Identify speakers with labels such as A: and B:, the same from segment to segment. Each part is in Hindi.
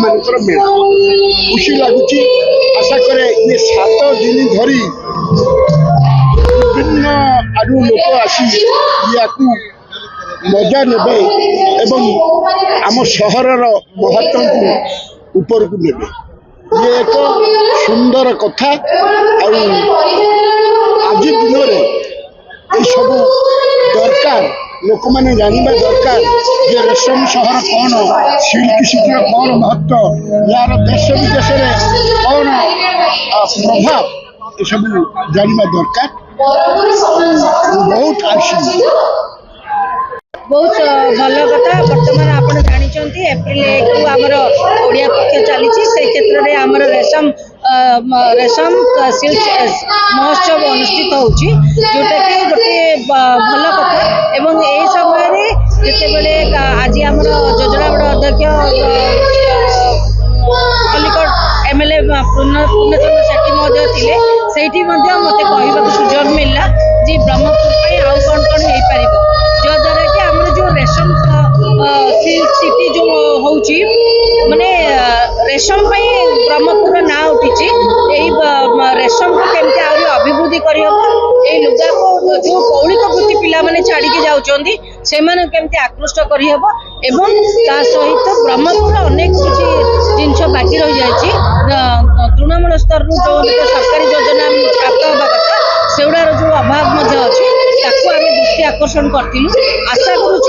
A: मानकर मेला खुशी लगुच आशा करे ये 7 दिन धरी विभिन्न आडू लोक आसी या मजा नेबे एवं आम सहर महत्व को ऊपर को नेबे ये एक सुंदर कथा आज दिन में सब दरकार लोक मैंने जानवा दरकार जे रेशम सहर कौन सिल्क सिटी कौन महत्व यार देश विदेश में कौन प्रभाव ये सब जानवा दरकार बहुत आशी
B: बहुत भल कथा बर्तमान आपड़ जानते एप्रिल 1 रु आमर ओडिया पक्ष चली से क्षेत्र में आमर रेशम रेशम सिल्क महोत्सव अनुष्ठित होची जोटा कि गोटे भल कथा एवं यही समय जितेबले आज आमर योजनाबड़ अध्यक्ष कलिकट एमएलए पूर्णचंद्र सेठी महोदय थे से मत कहवा सुजोग मिलला जी ब्रह्मपुर आउ कौन कौन हो पार जद्वारा कि आम जो रेशम सिल्क सिटी जो होची माने रेशम ब्रह्मपुर ना उठी रेशम को केमती आहरी अभिवृद्धि करहब ये लुगा को जो कौलिक वृत्ति पिला माने छाड़ी जाउछंती से माने केमती आकृष्ट करहब एवं ता सहित ब्रह्मपुर अनेक किसी जिनस बाकी रही जाइए तृणमूल स्तर जो सरकारी योजना प्राप्त होगा कथा सेगुड़ार जो अभाव अच्छी आम दृष्टि आकर्षण करूँ आशा करुँ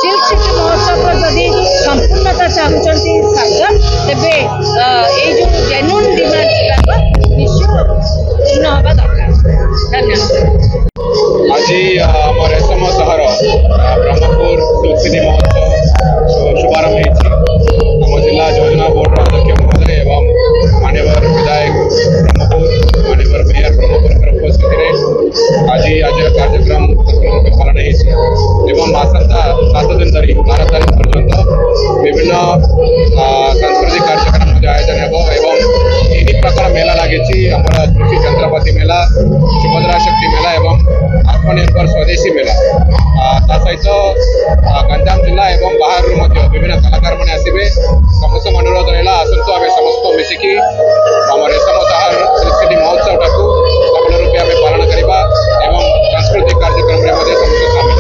B: सिल्क सिटी महोत्सव जदि संपूर्णता चाहते सागर तेरे ये जो जेन्युइन डिमांड निश्चित पूर्ण हवा दरकार धन्यवाद।
C: आज आम रेशम सहर ब्रह्मपुर सिल्क सिटी महोत्सव शुभारंभ होम जिला योजना बोर्ड अध्यक्ष महोदय एवं मान्यवर विधायक ब्रह्मपुर मान्यवर मेयर ब्रह्मपुर उपस्थित आज आज कार्यक्रम रूपे पालन एवं आसंता 7 दिन धरी 12 तारीख पर्यंत विभिन्न सांस्कृतिक कार्यक्रम आयोजन हो एवं 3 प्रकार मेला लगी कृषि यंत्रपाति मेला सुभद्रा शक्ति मेला एवं आत्मनिर्भर स्वदेशी मेला सहित गंजाम जिला एवं बाहर विभिन्न कलाकार मैंने आसवे समस्त अनुरोध रहा आसतु आम समस्त मिसिकी आम रेशम सहर सिल्क सिटी महोत्सव टाक सफल रूपे आम पालन करवा एवं सांस्कृतिक कार्यक्रम में समस्त सामिल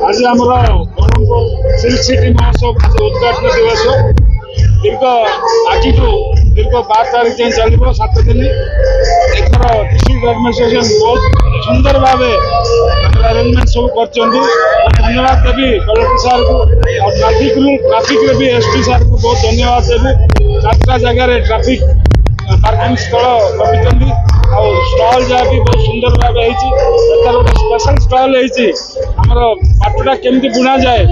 D: आज आम ब्रह्मपुर सिल्क सिटी महोत्सव आज उद्घाटन दिवस दीर्घ आज दीर्घ 12 तारीख जाए चलो 7 दिन एथर डिस्ट्रिक्ट एडमिनिस्ट्रेशन बहुत सुंदर भाव अरेंजमेंट सब कर धन्यवाद देवी कलेक्टर सार को और ट्राफिक भी एसपी सार को बहुत धन्यवाद देवी 4 जगह ट्राफिक पार्किंग स्थल रखिंट और स्टल जहाँ भी बहुत सुंदर भाव गोटे स्पेशल स्टल होमर पाटटा केमती बुना जाए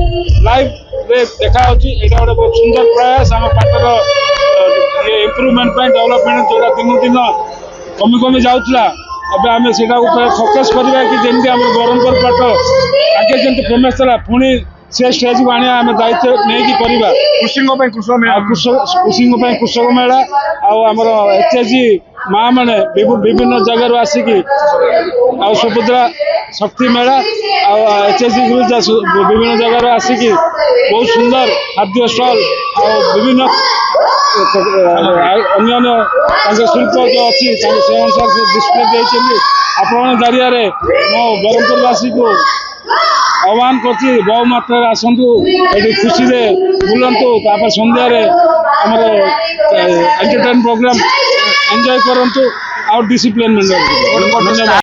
D: लाइव देखा यहाँ गोटे बहुत सुंदर प्रयास आम पाटर ये इम्प्रूवमेंट डेवलपमेंट जो दिन दिन कमी कमी जाऊला अब आम से फोकस करवा कि जमी आम ब्रह्मपुर पाट आगे जमी फेमस था पुणी से स्टेज को आने आम दायित्व नहीं करवा कृषक मेला आमर एचएसजी माँ मैंने विभिन्न जगार आसिकी सुभद्रा शक्ति मेला एचएसजी विभिन्न जगार आसिकी बहुत सुंदर खाद्य स्टल विभिन्न अन्य शिल्प जो अच्छी से अनुसार से डिस्प्ले देते आपण जरिया मो ब्रह्मपुरवासी को आह्वान कर बहु मात्रा आसतु ये खुशी से बुलतु सन्धार आमर एंटरटेन प्रोग्राम एंजॉय करूँ आउ डिसिप्लिन धन्यवाद।